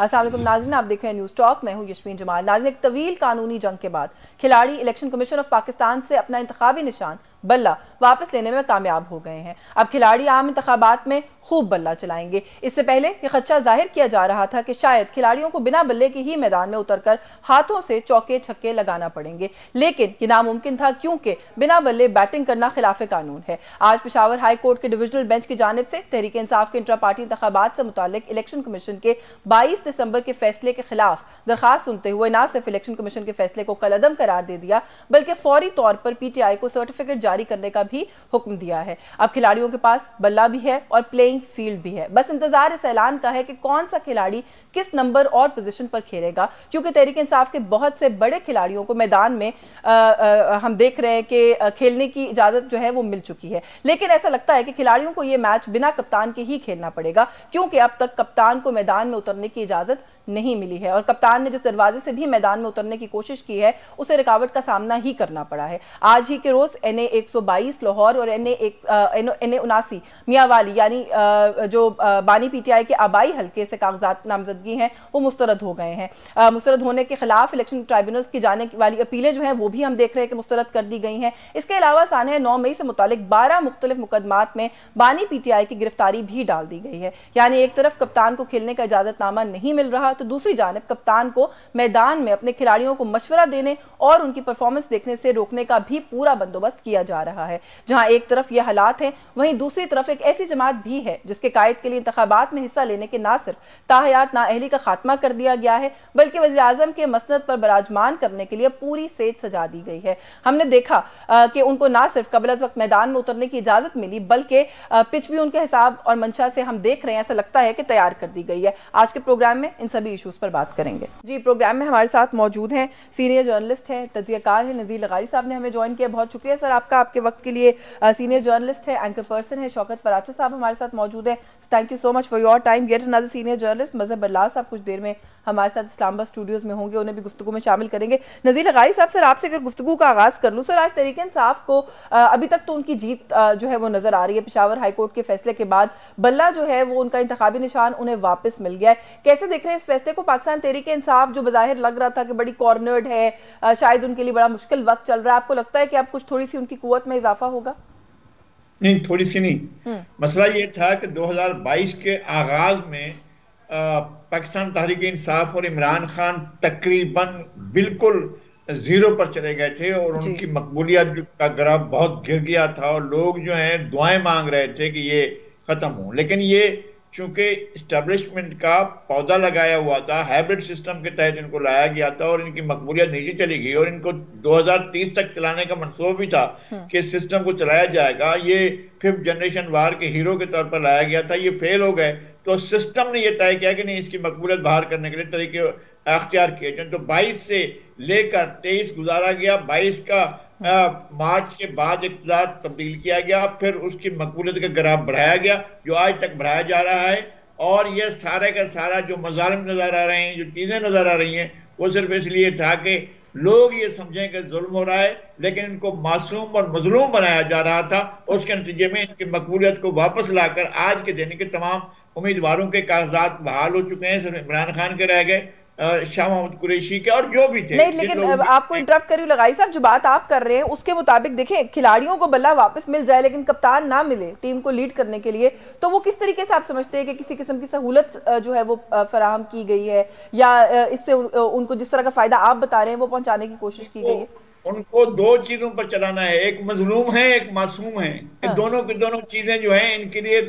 अस्सलाम वालेकुम नाज़रीन, आप देख रहे हैं न्यूज़ टॉक। मैं हूं यशमीन जमाल। नाज़रीन, एक तवील कानूनी जंग के बाद खिलाड़ी इलेक्शन कमीशन ऑफ पाकिस्तान से अपना इंतखाबी निशान बल्ला वापस लेने में कामयाब हो गए हैं। अब खिलाड़ी आम इंतखाबात में खूब बल्ला चलाएंगे। इससे पहले यह खदशा जाहिर किया जा रहा था कि शायद खिलाड़ियों को बिना बल्ले के ही मैदान में उतरकर हाथों से चौके छक्के लगाना पड़ेंगे, लेकिन ये नामुमकिन था क्योंकि बिना बल्ले बैटिंग करना खिलाफ कानून है। आज पेशावर हाई कोर्ट के डिविजनल बेंच की जानिब से तहरीक इंसाफ के इंट्रा पार्टी इंतखाबात से मुतालिक इलेक्शन कमीशन के 22 दिसंबर के फैसले के खिलाफ दरखास्त सुनते हुए न सिर्फ इलेक्शन कमीशन के फैसले को कलअदम करार दे दिया, बल्कि फौरी तौर पर PTI को सर्टिफिकेट जारी करने का भी हुक्म दिया है। अब खिलाड़ियों के पास बल्ला भी है और प्लेइंग फील्ड भी है। बस इंतजार इस ऐलान का है कि कौन सा खिलाड़ी किस नंबर और पोजीशन पर खेलेगा, क्योंकि तहरीक इंसाफ के बहुत से बड़े खिलाड़ियों को मैदान में हम देख रहे हैं कि खेलने की इजाजत जो है वो मिल चुकी है। लेकिन ऐसा लगता है कि खिलाड़ियों को यह मैच बिना कप्तान के ही खेलना पड़ेगा, क्योंकि अब तक कप्तान को मैदान में उतरने की इजाजत नहीं मिली है और कप्तान ने जिस दरवाजे से भी मैदान में उतरने की कोशिश की है उसे रुकावट का सामना ही करना पड़ा है। आज ही के रोज NA 122 लाहौर और NA 79 मियांवाली यानी जो बानी PTI के आबाई हल्के से कागजात नामजदगी हैं वो मुस्तरद हो गए हैं। मुस्तरद होने के खिलाफ इलेक्शन ट्राइब्यूनल की जाने वाली अपीलें जो हैं वो भी हम देख रहे हैं कि मुस्तरद कर दी गई हैं। इसके अलावा साने 9 मई से मुतालिक 12 मुख्तलिफ मुकदमात में बानी PTI की गिरफ्तारी भी डाल दी गई है। यानी एक तरफ कप्तान को खेलने का इजाजतनामा नहीं मिल रहा तो दूसरी जानिब कप्तान को मैदान में अपने खिलाड़ियों को मशवरा देने और उनकी परफॉर्मेंस देखने से रोकने का भी पूरा बंदोबस्त किया जा रहा है। जहां एक तरफ यह हालात हैं, वहीं दूसरी तरफ एक ऐसी जमात भी है जिसके कायद के लिए इंतखाबात में हिस्सा लेने के ना सिर्फ ताहयात नाअहली का खात्मा कर दिया गया है, बल्कि वज़ीर आज़म के मसनद पर बराजमान करने के लिए पूरी सेज सजा दी गई है। हमने देखा कि उनको ना सिर्फ कबल अज़ वक्त मैदान में उतरने की इजाजत मिली, बल्कि पिच भी उनके हिसाब और मंशा से हम देख रहे हैं, ऐसा लगता है कि तैयार कर दी गई है। आज के प्रोग्राम में इन सभी इशूज़ पर बात करेंगे। जी, प्रोग्राम में हमारे साथ मौजूद हैं सीनियर जर्नलिस्ट हैं, तज्ज़ियाकार हैं, नज़ीर लगारी साहब ने हमें ज्वाइन किया। बहुत शुक्रिया सर आपका, आपके वक्त के लिए। सीनियर जर्नलिस्ट है, एंकर पर्सन है शौकत पराचा साहब हमारे साथ मौजूद है। Thank you so much for your time. Get another senior journalist Mazhar Bulla sahab कुछ देर में हमारे साथ इस्लामाबाद स्टूडियोज में होंगे, उन्हें भी गुफ्तगू में शामिल करेंगे। नज़ीर लगारी साहब, सर आपसे अगर गुफ्तगू का आगाज कर लूँ। सर, आज तहरीक इंसाफ को अभी तक तो उनकी जीत जो है वो नजर आ रही है। पेशावर हाईकोर्ट के फैसले के बाद बल्ला जो है वो उनका इंतखाबी निशान उन्हें वापस मिल गया है। कैसे देख रहे हैं इस फैसले को? पाकिस्तान तहरीक इंसाफ जो बज़ाहिर लग रहा था कि बड़ी कॉर्नर्ड है, शायद उनके लिए बड़ा मुश्किल वक्त चल रहा है, आपको लगता है कि अब कुछ थोड़ी सी उनकी कुव्वत में इजाफा होगा? नहीं, थोड़ी सी नहीं। मसला ये था कि 2022 के आगाज में पाकिस्तान तहरीक इंसाफ और इमरान खान तकरीबन बिल्कुल जीरो पर चले गए थे और उनकी मकबूलियत का ग्राफ बहुत गिर गया था और लोग जो हैं दुआएं मांग रहे थे कि ये खत्म हो। लेकिन ये चूंकि इस्टेब्लिशमेंट का पौधा लगाया हुआ था, हाइब्रिड सिस्टम के तहत इनको लाया गया था और इनकी मकबूलियत नीचे चली गई और इनको 2030 तक चलाने का मंसूबा भी था कि इस सिस्टम को चलाया जाएगा। ये 5th जनरेशन वार के हीरो के तौर पर लाया गया था, ये फेल हो गए तो सिस्टम ने यह तय किया कि नहीं, इसकी मकबूलियत बाहर करने के लिए तरीके अख्तियार किए जाए। तो 22 से लेकर 23 गुजारा गया, 22 का मार्च के बाद इक़्तिदार तब्दील किया गया, फिर उसकी मकबूलियत का ग्राफ बढ़ाया गया जो आज तक बढ़ाया जा रहा है। और ये सारे का सारा जो मज़ालिम नजर आ रहे हैं, जो चीजें नजर आ रही हैं, वो सिर्फ इसलिए था कि लोग ये समझें कि जुल्म हो रहा है, लेकिन इनको मासूम और मजलूम बनाया जा रहा था। उसके नतीजे में इनकी मकबूलियत को वापस लाकर आज के दिन के तमाम उम्मीदवारों के कागजात बहाल हो चुके हैं। सिर्फ इमरान खान के रह गए, शाह महमूद कुरैशी के और जो भी थे। नहीं, लेकिन आपको इंटरप्ट कर रही हूं लगाई साहब, जो बात आप कर रहे हैं उसके मुताबिक देखें, खिलाड़ियों को बल्ला वापस मिल जाए लेकिन कप्तान ना मिले टीम को लीड करने के लिए, तो वो किस तरीके से आप समझते हैं कि किसी किस्म की सहूलत जो है वो फराहम की गई है या इससे उनको जिस तरह का फायदा आप बता रहे हैं वो पहुंचाने की कोशिश की गई है? उनको दो चीजों पर चलाना है, एक मजलूम है, एक मासूम है। हाँ। दोनों की दोनों चीजें जो हैं इनके लिए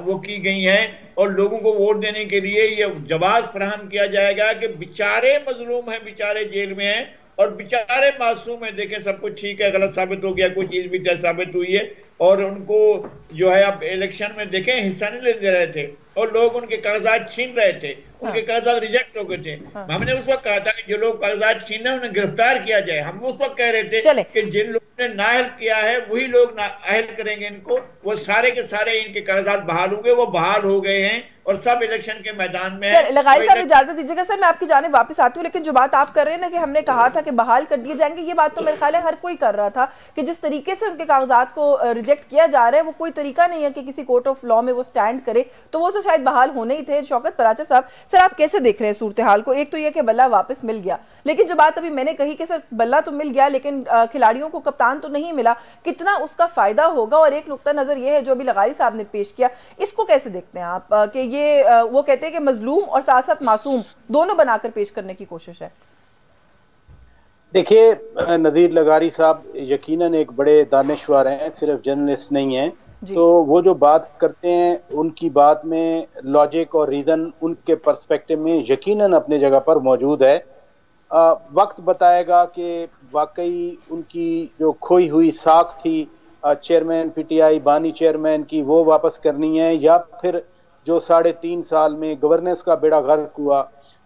वो की गई हैं और लोगों को वोट देने के लिए ये जवाब फराहम किया जाएगा कि बेचारे मजलूम हैं, बेचारे जेल में हैं और बेचारे मासूम हैं। देखें, सब कुछ ठीक है, गलत साबित हो गया, कोई चीज भी साबित हुई है और उनको जो है अब इलेक्शन में देखें हिस्सा नहीं ले रहे थे और लोग उनके कागजात छीन रहे थे, उनके कागजात रिजेक्ट हो गए थे। हमने उस वक्त कहा था कि जो लोग कागजात छीने उन्हें गिरफ्तार किया जाए। हम उस वक्त कह रहे थे कि जिन लोगों ने नाअहल किया है वही लोग नाअहल करेंगे इनको, वो सारे के सारे इनके कागजात बहाल होंगे, वो बहाल हो गए हैं और सब इलेक्शन के मैदान में सर लगाई साहब इजाजत दीजिएगा सर, मैं आपकी जानिब वापस आती हूँ, लेकिन जो बात आप कर रहे हैं ना कि हमने कहा था कि बहाल कर दिए जाएंगे, ये बात तो मेरे ख्याल है हर कोई कर रहा था कि जिस तरीके से उनके कागजात को रिजेक्ट किया जा रहा है वो कोई तरीका नहीं है कि किसी कोर्ट ऑफ लॉ में वो स्टैंड करे, तो वो तो शायद बहाल होने ही थे। शौकत पराचा साहब, सर आप कैसे देख रहे हैं सूरत हाल को? एक तो ये कि बल्ला वापस मिल गया, लेकिन जो बात अभी मैंने कही कि सर बल्ला तो मिल गया लेकिन खिलाड़ियों को कप्तान तो नहीं मिला, कितना उसका फायदा होगा? और एक नुक्ता नजर ये है जो अभी लगाई साहब ने पेश किया, इसको कैसे देखते हैं आप कि ये वो कहते हैं कि मजलूम और साथ साथ मासूम दोनों बनाकर पेश करने की कोशिश है? देखिए नज़ीर लगारी साहब यकीनन एक बड़े दानिशवर हैं, सिर्फ जर्नलिस्ट नहीं हैं, तो वो जो बात करते हैं उनकी बात में लॉजिक और रीज़न उनके पर्सपेक्टिव में यकीनन अपने जगह पर मौजूद है। वक्त बताएगा कि वाकई उनकी जो खोई हुई साख थी चेयरमैन पीटीआई बानी चेयरमैन की वो वापस करनी है, या फिर जो 3.5 साल में गवर्नेंस का बेड़ा गर्क हुआ,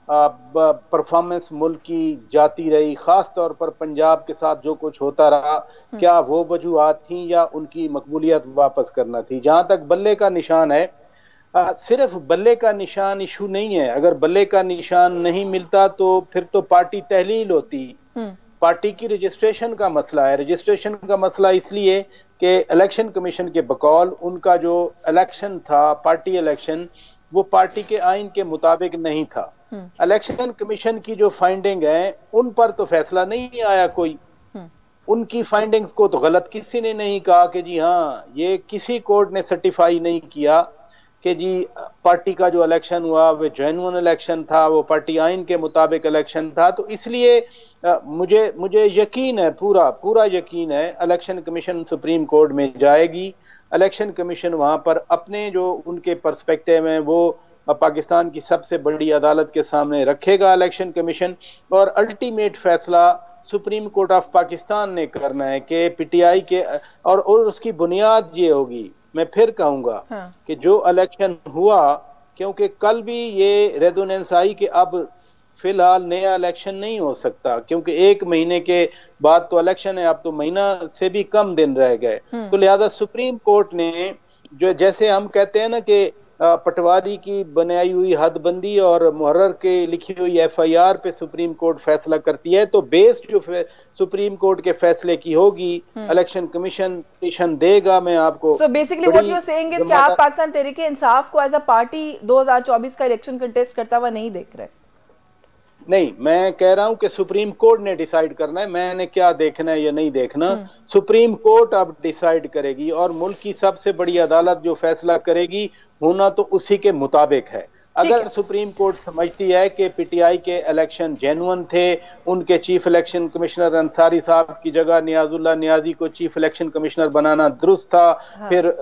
परफॉर्मेंस मुल्क की जाती रही, खास तौर पर पंजाब के साथ जो कुछ होता रहा, क्या वो वजूहात थी या उनकी मकबूलियत वापस करना थी? जहां तक बल्ले का निशान है, सिर्फ बल्ले का निशान इशू नहीं है। अगर बल्ले का निशान नहीं मिलता तो फिर तो पार्टी तहलील होती। पार्टी की रजिस्ट्रेशन का मसला है। रजिस्ट्रेशन का मसला इसलिए कि इलेक्शन कमीशन के बकौल उनका जो इलेक्शन था, पार्टी इलेक्शन, वो पार्टी के आइन के मुताबिक नहीं था। इलेक्शन कमीशन की जो फाइंडिंग है उन पर तो फैसला नहीं आया कोई। उनकी फाइंडिंग्स को तो गलत किसी ने नहीं कहा कि जी हाँ, ये किसी कोर्ट ने सर्टिफाई नहीं किया कि जी पार्टी का जो इलेक्शन हुआ वो जेन्युइन इलेक्शन था, वो पार्टी आइन के मुताबिक इलेक्शन था। तो इसलिए मुझे यकीन है, पूरा यकीन है, इलेक्शन कमीशन सुप्रीम कोर्ट में जाएगी। इलेक्शन कमीशन वहां पर अपने जो उनके पर्सपेक्टिव हैं वो पाकिस्तान की सबसे बड़ी अदालत के सामने रखेगा इलेक्शन कमीशन, और अल्टीमेट फैसला सुप्रीम कोर्ट ऑफ पाकिस्तान ने करना है कि पीटीआई के, और उसकी बुनियाद ये होगी, मैं फिर कहूंगा कि जो इलेक्शन हुआ, क्योंकि कल भी ये रेजोनेंस आई कि अब फिलहाल नया इलेक्शन नहीं हो सकता क्योंकि 1 महीने के बाद तो इलेक्शन है, अब तो महीना से भी कम दिन रह गए। तो लिहाजा सुप्रीम कोर्ट ने, जो जैसे हम कहते हैं ना कि पटवारी की बनाई हुई हदबंदी और मुहर्रर के लिखी हुई एफआईआर पे सुप्रीम कोर्ट फैसला करती है, तो बेस्ड जो सुप्रीम कोर्ट के फैसले की होगी इलेक्शन कमीशन पिटीशन देगा। मैं आपको so basically what you are saying is कि आप पाकिस्तान तहरीके इंसाफ को एज अ पार्टी 2024 का इलेक्शन कंटेस्ट करता हुआ नहीं देख रहे? नहीं, मैं कह रहा हूं कि सुप्रीम कोर्ट ने डिसाइड करना है, मैंने क्या देखना है या नहीं देखना, सुप्रीम कोर्ट अब डिसाइड करेगी, और मुल्क की सबसे बड़ी अदालत जो फैसला करेगी होना तो उसी के मुताबिक है। अगर सुप्रीम कोर्ट समझती है कि पीटीआई के इलेक्शन जेन्युइन थे, उनके चीफ इलेक्शन कमिश्नर अंसारी साहब की जगह नियाजुल्लाह नियाजी को चीफ इलेक्शन कमिश्नर बनाना दुरुस्त था, फिर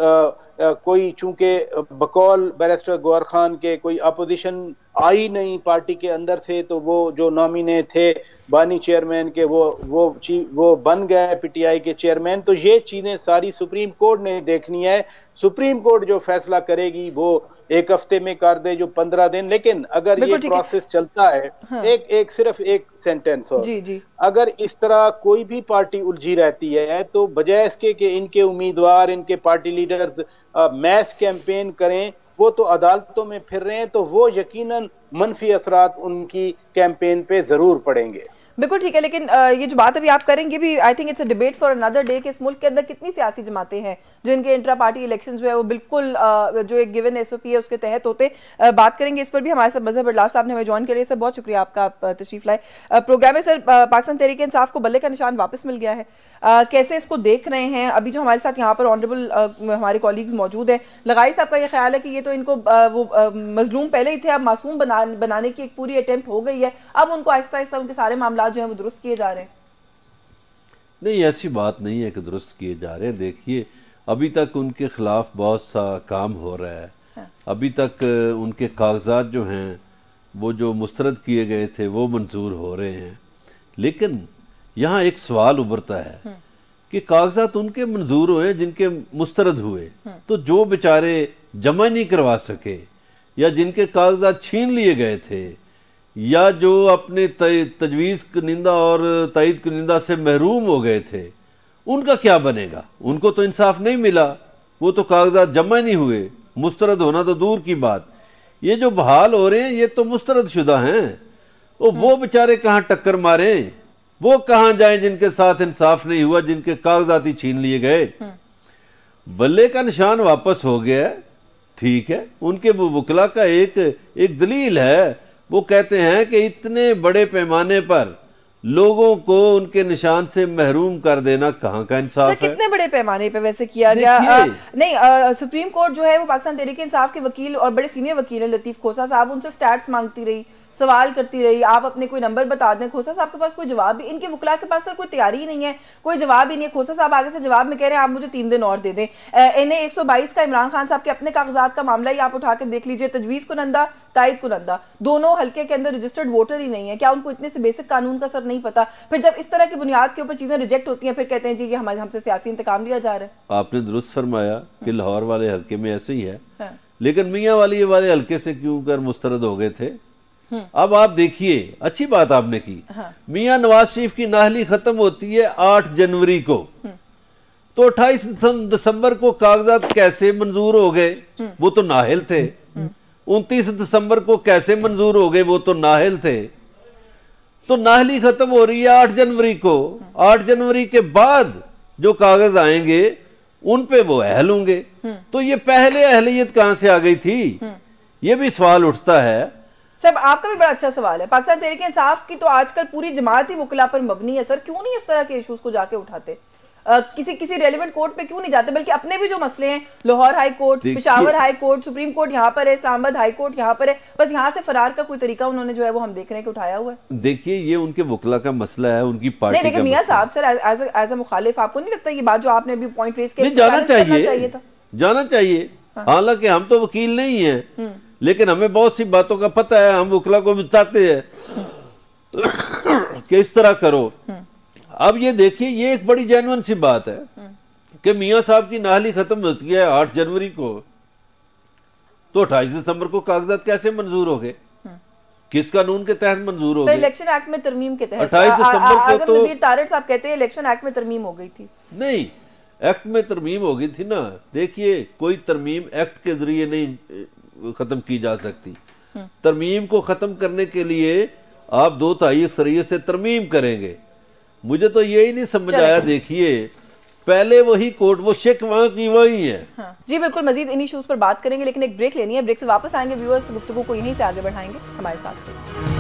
कोई चूंकि बकौल बैरिस्टर गौहर खान के कोई अपोजिशन आई नहीं पार्टी के अंदर से, तो वो जो नॉमिने थे बानी चेयरमैन के वो बन गए पीटीआई के चेयरमैन। तो ये चीजें सारी सुप्रीम कोर्ट ने देखनी है। सुप्रीम कोर्ट जो फैसला करेगी वो 1 हफ्ते में कर दे, जो 15 दिन, लेकिन अगर ये प्रोसेस चलता है, सिर्फ एक सेंटेंस और, अगर इस तरह कोई भी पार्टी उलझी रहती है तो बजाय इसके कि इनके उम्मीदवार, इनके पार्टी लीडर्स मैस कैंपेन करें, वो तो अदालतों में फिर रहे हैं, तो वो यकीनन मनफी असरात उनकी कैंपेन पे जरूर पड़ेंगे। बिल्कुल ठीक है, लेकिन ये जो बात अभी आप करेंगे भी, I think it's a debate for another day कि इस मुल्क के अंदर कितनी सियासी जमातें हैं जिनके इंट्रा पार्टी इलेक्शन जो है वो बिल्कुल जो एक गिवन एसओपी है उसके तहत होते। बात करेंगे इस पर भी। हमारे साथ मजहर बडलाल साहब ने हमें ज्वाइन किया। सर बहुत शुक्रिया आपका, आप तशरीफ लाए प्रोग्राम में। सर पाकिस्तान तहरीक इंसाफ को बल्ले का निशान वापस मिल गया है, कैसे इसको देख रहे हैं? अभी जो हमारे साथ यहाँ पर ऑनरेबल हमारे कॉलीग्स मौजूद हैं, लगाई साहब का ये ख्याल है कि ये तो इनको वो मजलूम पहले ही थे, अब मासूम बनाने की एक पूरी अटेम्प्ट हो गई है, अब उनको आहिस्ता आहिस्ता उनके सारे मामला जो है वो दुरुस्त किए जा रहे हैं। नहीं, ऐसी बात नहीं है कि दुरुस्त किए जा रहे हैं। देखिए अभी तक उनके खिलाफ बहुत सा काम हो रहा है। अभी तक उनके कागजात जो हैं वो जो मुस्तरद किए गए थे वो मंजूर हो रहे हैं, लेकिन यहाँ एक सवाल उभरता है कि कागजात उनके मंजूर हुए जिनके मुस्तरद हुए, तो जो बेचारे जमा नहीं करवा सके या जिनके कागजात छीन लिए गए थे या जो अपने तजवीज़ कुनिंदा और तईद कुनिंदा से महरूम हो गए थे, उनका क्या बनेगा? उनको तो इंसाफ नहीं मिला, वो तो कागजात जमा नहीं हुए, मुस्तरद होना तो दूर की बात। ये जो बहाल हो रहे हैं ये तो मुस्तरद शुदा हैं। वो बेचारे कहाँ टक्कर मारे, वो कहाँ जाएं जिनके साथ इंसाफ नहीं हुआ, जिनके कागजात ही छीन लिए गए। बल्ले का निशान वापस हो गया, ठीक है। उनके वकला का एक दलील है, वो कहते हैं कि इतने बड़े पैमाने पर लोगों को उनके निशान से महरूम कर देना कहाँ का इंसाफ है। कितने बड़े पैमाने पे वैसे किया गया? नहीं, सुप्रीम कोर्ट जो है वो पाकिस्तान तहरीक इंसाफ के वकील और बड़े सीनियर वकील है लतीफ खोसा साहब, उनसे स्टैट्स मांगती रही, सवाल करती रही, आप अपने कोई नंबर बता दें। खोसा साहब के पास कोई जवाब भी, इनके वकला के पास सर कोई तैयारी ही नहीं है, कोई जवाब ही नहीं है। खोसा साहब आगे से जवाब में कह रहे हैं आप मुझे 3 दिन और दे दें। NA 122 का इमरान खान साहब के अपने कागजात का मामला ही आप उठा के देख लीजिए, तजवीज़ कुनंदा, ताइद कुनंदा, दोनों हल्के के अंदर रजिस्टर्ड वोटर ही नहीं है। क्या उनको इतने से बेसिक कानून का सर नहीं पता? फिर जब इस तरह की बुनियाद के ऊपर चीजें रिजेक्ट होती हैं, फिर कहते हैं जी ये हमसे सियासी इंतकाम लिया जा रहा है। आपने दुरुस्त फरमाया कि लाहौर वाले हल्के में ऐसे ही है, लेकिन मियाँ वाली वाले हल्के से क्यों कर मुस्तरद हो गए थे? अब आप देखिए, अच्छी बात आपने की। मियाँ नवाज शरीफ की नाहली खत्म होती है 8 जनवरी को, तो 28 दिसंबर को कागजात कैसे मंजूर हो गए? वो तो नाहिल थे। 29 दिसंबर को कैसे मंजूर हो गए? वो तो नाहिल थे। तो नाहली खत्म हो रही है 8 जनवरी को। 8 जनवरी के बाद जो कागज आएंगे उन पे वो अहल होंगे। तो ये पहले अहलियत कहां से आ गई थी? ये भी सवाल उठता है। सर आपका भी बड़ा अच्छा सवाल है। पाकिस्तान तहरीक इंसाफ की तो आजकल पूरी जमात ही वकला पर मबनी है। सर क्यों नहीं इस तरह के इश्यूज को जाके उठाते? किसी रेलेवेंट कोर्ट पे क्यों नहीं जाते, बल्कि अपने भी जो मसले हैं, Lahore high court, Peshawar high court, supreme court यहाँ पर है, इस्लामाबाद हाई कोर्ट यहाँ पर है, बस यहाँ से फरार का कोई तरीका उन्होंने जो है वो हम देख रहे हैं कि उठाया हुआ है। देखिए ये उनके वकला का मसला है, उनकी पार्टी नहीं, लेकिन मियां साहब सर एज अ मुखालिफ आपको नहीं लगता ये बात जो आपने अभी पॉइंट रेज किया जाना चाहिए? हालांकि हम तो वकील नहीं है, लेकिन हमें बहुत सी बातों का पता है। हम वकला को बताते हैं कि इस तरह करो। अब ये देखिए, ये एक बड़ी जेन्युइन सी बात है कि मियां साहब की नाहली खत्म हो गई है 8 जनवरी को, तो 28 दिसंबर को कागजात कैसे मंजूर हो गए? किस कानून के तहत मंजूर हो गए? इलेक्शन एक्ट में तरमीम के तहत। 28 दिसंबर को तो तारिक साहब कहते हैं इलेक्शन एक्ट में तरमीम हो गई थी। नहीं, एक्ट में तरमीम हो गई थी ना। देखिए कोई तरमीम एक्ट के जरिए नहीं खत्म की जा सकती। तरमीम को खत्म करने के लिए आप 2/3 अक्सरियत से तरमीम करेंगे। मुझे तो यही नहीं समझ आया। देखिए पहले वही कोर्ट, वो शेख वहां की वही है। हाँ। जी बिल्कुल, मजीद इन इश्यूज पर बात करेंगे, लेकिन एक ब्रेक लेनी है। ब्रेक से वापस आएंगे व्यूअर्स, तो गुफ्तगू को यहीं से आगे बढ़ाएंगे। हमारे साथ